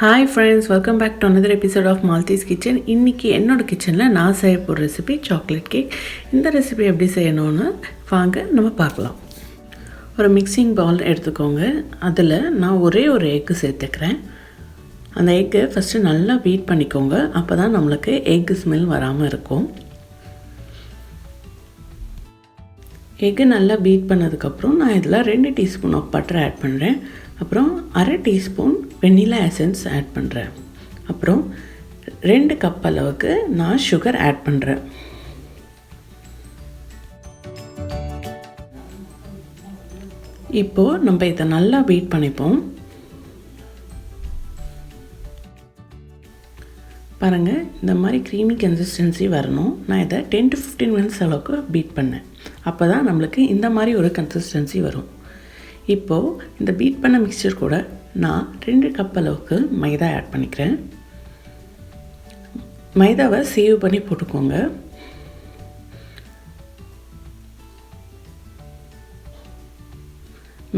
Hi friends, welcome back to another episode of MALATHY'S kitchen. இன்னைக்கு என்னோட கிச்சன்ல நான் செய்ய போற ரெசிபி சாக்லேட் கேக். இந்த ரெசிபி எப்படி செய்யணும்னு வாங்க நம்ம பார்க்கலாம். ஒரு மிக்சிங் பவுல் எடுத்துக்கோங்க. அதில் நான் ஒரே ஒரு எக் சேர்த்துக்கிறேன். அந்த எக்கை ஃபஸ்ட்டு நல்லா பீட் பண்ணிக்கோங்க. அப்போ தான் நம்மளுக்கு எக் ஸ்மெல் வராமல் இருக்கும். எக்கு நல்லா பீட் பண்ணதுக்கப்புறம் நான் இதில் 2 டீஸ்பூன் ஆஃப் பட்டர் ஆட் பண்ணுறேன். அப்புறம் 1/2 டீஸ்பூன் வெண்ணிலா எசன்ஸ் ஆட் பண்ணுறேன். அப்புறம் 2 கப் அளவுக்கு நான் சுகர் ஆட் பண்ணுறேன். இப்போது நம்ம இதை நல்லா பீட் பண்ணிப்போம். பாருங்கள், இந்த மாதிரி க்ரீமி கன்சிஸ்டன்சி வரணும். நான் இதை 10 to 15 மினிட்ஸ் அளவுக்கு பீட் பண்ணேன். அப்போ தான் நம்மளுக்கு இந்த மாதிரி ஒரு கன்சிஸ்டன்சி வரும். இப்போது இந்த பீட் பண்ண மிக்சர் கூட நான் 2 கப் அளவுக்கு மைதா ஆட் பண்ணிக்கிறேன். மைதாவை சேவ் பண்ணி போட்டுக்கோங்க.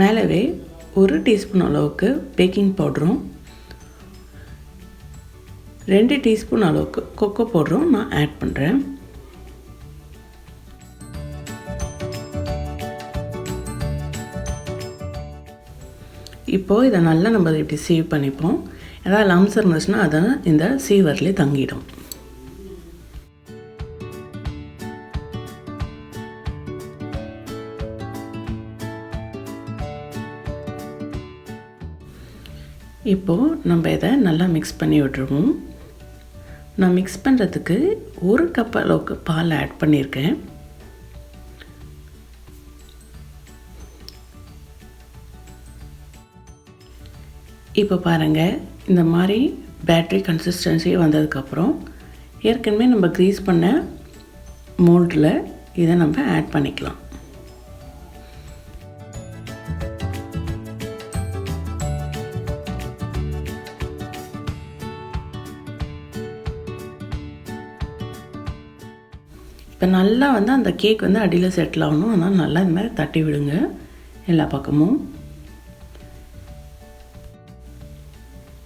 மேலவே 1 டீஸ்பூன் அளவுக்கு பேக்கிங் பவுடரும் 2 டீஸ்பூன் அளவுக்கு கொக்கோ பவுடரும் நான் ஆட் பண்ணுறேன். இப்போது இதை நல்லா நம்ம இப்படி சீவ் பண்ணிப்போம். ஏதாவது லம்ஸ் இருந்துச்சுன்னா அதை இந்த சீவர்லேயே தங்கிடும். இப்போது நம்ம இதை நல்லா மிக்ஸ் பண்ணி விட்டுருவோம். நான் மிக்ஸ் பண்ணுறதுக்கு 1 கப் அளவுக்கு பால் ஆட் பண்ணியிருக்கேன். இப்போ பாருங்கள், இந்த மாதிரி பேட்டரி கன்சிஸ்டன்சி வந்ததுக்கப்புறம் ஏற்கனவே நம்ம க்ரீஸ் பண்ண மோல்டில் இதை நம்ம ஆட் பண்ணிக்கலாம். இப்போ நல்லா அந்த கேக் அடியில் செட்டில் ஆகணும். அதனால் நல்லா இந்த மாதிரி தட்டி விடுங்க எல்லா பக்கமும்.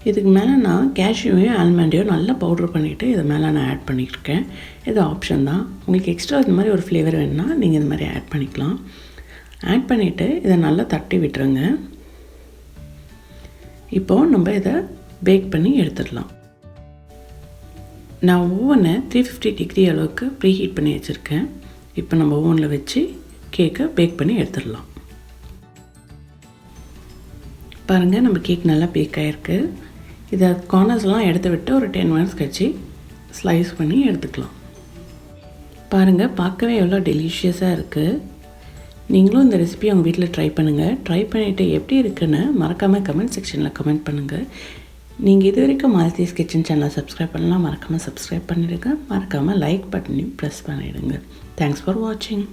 இதுக்கு மேலே நான் கேஷ்யூவையும் ஆல்மண்டையும் நல்லா பவுட்ரு பண்ணிவிட்டு இது மேலே நான் ஆட் பண்ணியிருக்கேன். இது ஆப்ஷன் தான். உங்களுக்கு எக்ஸ்ட்ரா இந்த மாதிரி ஒரு ஃப்ளேவர் வேணுன்னா நீங்கள் இந்த மாதிரி ஆட் பண்ணிக்கலாம். ஆட் பண்ணிவிட்டு இதை நல்லா தட்டி விட்டுருங்க. இப்போது நம்ம இதை பேக் பண்ணி எடுத்துடலாம். நான் ஓவனை 350 டிகிரி அளவுக்கு ப்ரீ ஹீட் பண்ணி வச்சுருக்கேன். இப்போ நம்ம ஓவனில் வச்சு கேக்கை பேக் பண்ணி எடுத்துடலாம். பாருங்கள், நம்ம கேக் நல்லா பேக் ஆகிருக்கு. இதை கார்னர்ஸ்லாம் எடுத்து விட்டு ஒரு 10 மினிட்ஸ் கழிச்சு ஸ்லைஸ் பண்ணி எடுத்துக்கலாம். பாருங்கள், பார்க்கவே எவ்வளோ டெலிஷியஸாக இருக்குது. நீங்களும் இந்த ரெசிபி உங்கள் வீட்டில் ட்ரை பண்ணுங்கள். ட்ரை பண்ணிவிட்டு எப்படி இருக்குன்னு மறக்காமல் கமெண்ட் செக்ஷனில் கமெண்ட் பண்ணுங்கள். நீங்கள் இது வரைக்கும் மாலத்தீஸ் கிச்சன் சேனலை சப்ஸ்கிரைப் பண்ணலாம். மறக்காமல் சப்ஸ்கிரைப் பண்ணிவிடுங்க. மறக்காமல் லைக் பட்டனையும் ப்ரெஸ் பண்ணிவிடுங்க. தேங்க்ஸ் ஃபார் வாட்சிங்.